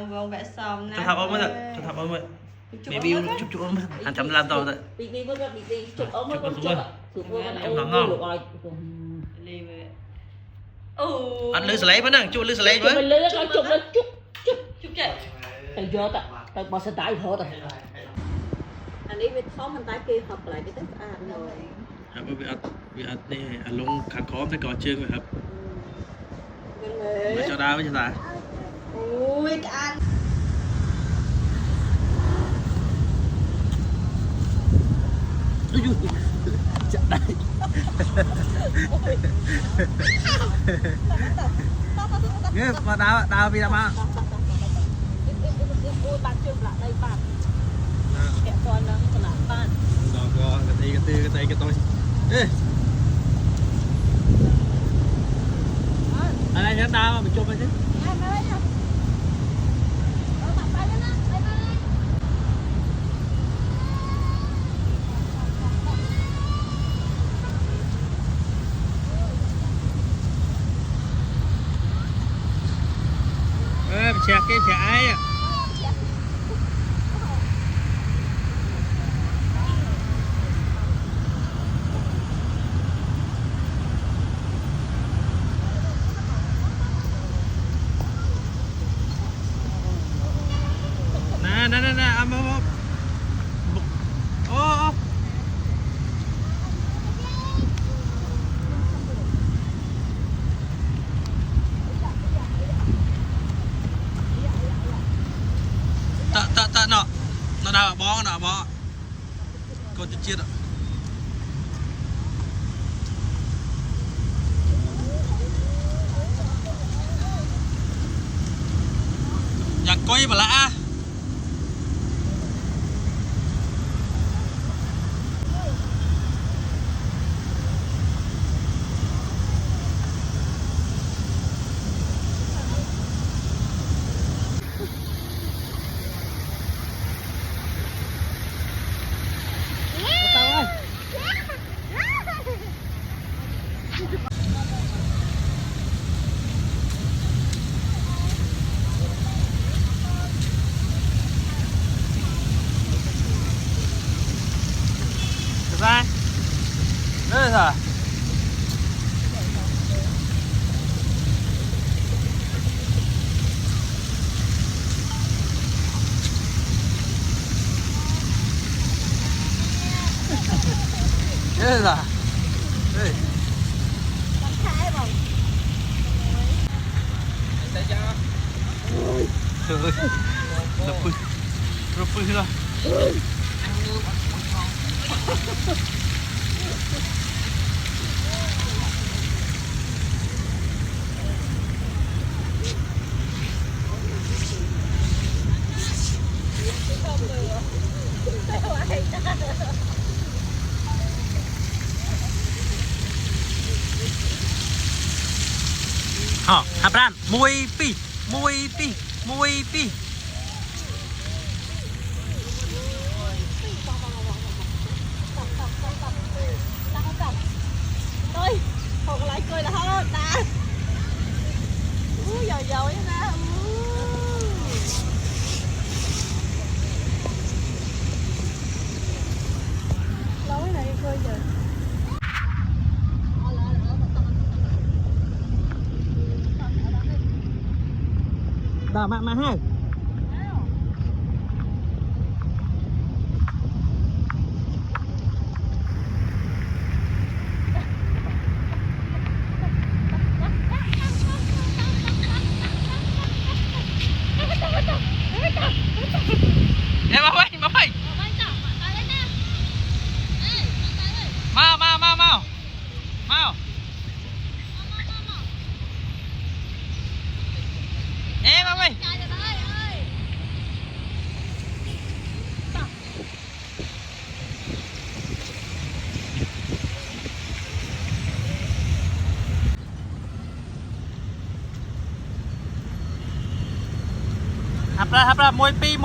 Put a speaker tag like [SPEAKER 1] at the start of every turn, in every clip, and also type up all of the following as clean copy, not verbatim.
[SPEAKER 1] vòng vẽ xong nè.
[SPEAKER 2] Cho thập ôm mới được, cho thập ôm mới. Baby chụp ôm mới, anh chấm làm tao thôi.
[SPEAKER 3] Baby mới gặp baby chụp ôm mới chụp chụp ôm rồi.
[SPEAKER 2] Anh lư sấy vẫn nè, chụp lư sấy với.
[SPEAKER 3] Mình lư chụp lên
[SPEAKER 1] Chụp chạy.
[SPEAKER 3] Tao vô tao bỏ xe tải thôi tao. Anh ấy với khó mình tái kia học lại cái tất cả rồi.
[SPEAKER 2] Vì ăn đi lông kháng khó phải có chương rồi hả? Mới cho đá với cho ta.
[SPEAKER 1] Ui anh.
[SPEAKER 2] Chặt đây. Nghe mà đá vì làm à?
[SPEAKER 3] Bạn chưa lại đây bạn. Kẹo con nó còn lại bạn.
[SPEAKER 2] Đó cái tay cái tôi. Ê. Anh ấy nhớ đá mà mình chụp anh chứ. Chạc cái chạc ai à? Nè, âm. Ô. Nó đào bó còn chết ạ. Nhạc coi mà lạ. Ra đây rồi. Đây rồi. Đây. Trời ơi. Rụp rồi. Habran, muy pi.
[SPEAKER 3] Ơi, còn lại cười là thôi ta. Dầu vậy nè. Lối này cười giờ.
[SPEAKER 2] Đào mà ha. Em mau ơi. Mau. Em mau ơi. Hấp ra môi pi.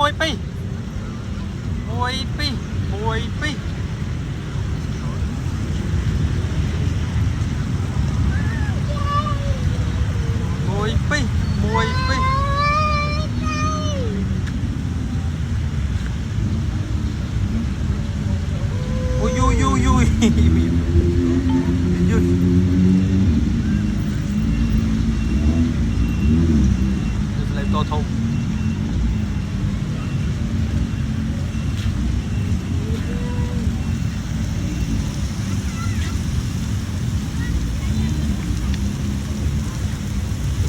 [SPEAKER 2] to thùng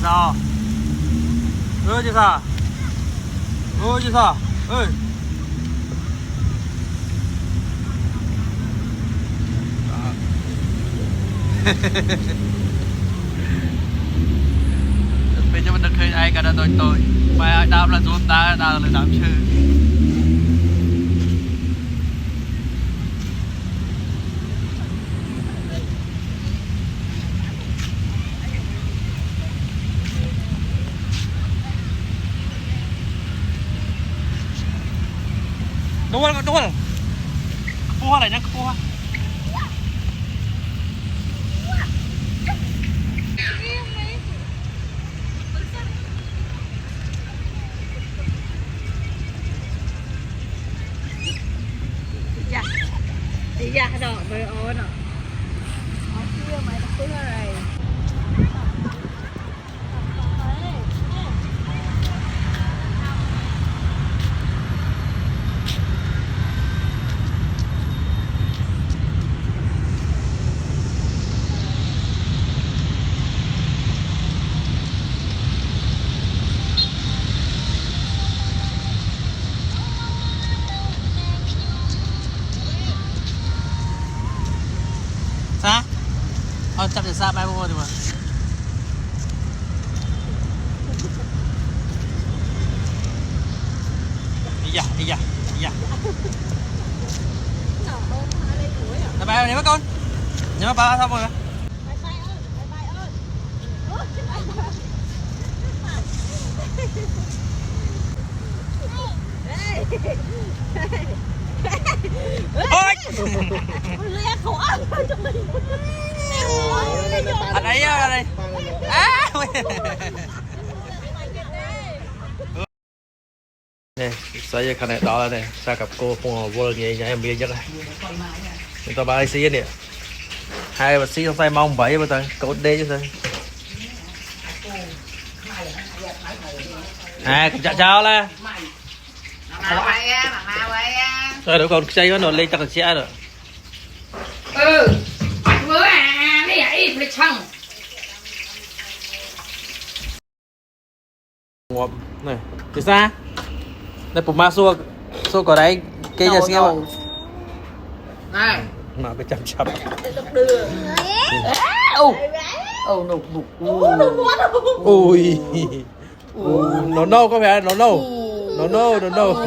[SPEAKER 2] sao ơi chứ sao ơi chứ sao ơi bây giờ mình được khơi ai cả đã tôi bài đam là zoom ta là đam chơi đúng rồi cua này nhá cua
[SPEAKER 3] Iya dong, berono. Aku yang main aku hari.
[SPEAKER 2] Sao? Chậm để xa bay vô thì mà. Đi da. Bye bye này mấy con. Nhưng mà ba xong rồi. Ôi! Anh ấy ra đây. Nè, sao giờ khả này đó là này, sao gặp cô cùng vô nghề nhà em bia nhất này. Người ta ba xí nè. Hai bà xí trong tay mong bảy bà ta, cậu đê chứ sao. Cũng chào là. Rồi đâu còn chơi nó lên chắc là xe rồi.
[SPEAKER 4] Với đi ấy phải chăng
[SPEAKER 2] Này, cái xa. Đây bụng ma xua có đấy cây nhà xe mà.
[SPEAKER 4] này
[SPEAKER 2] Mà phải chậm. Ui. No có phải no.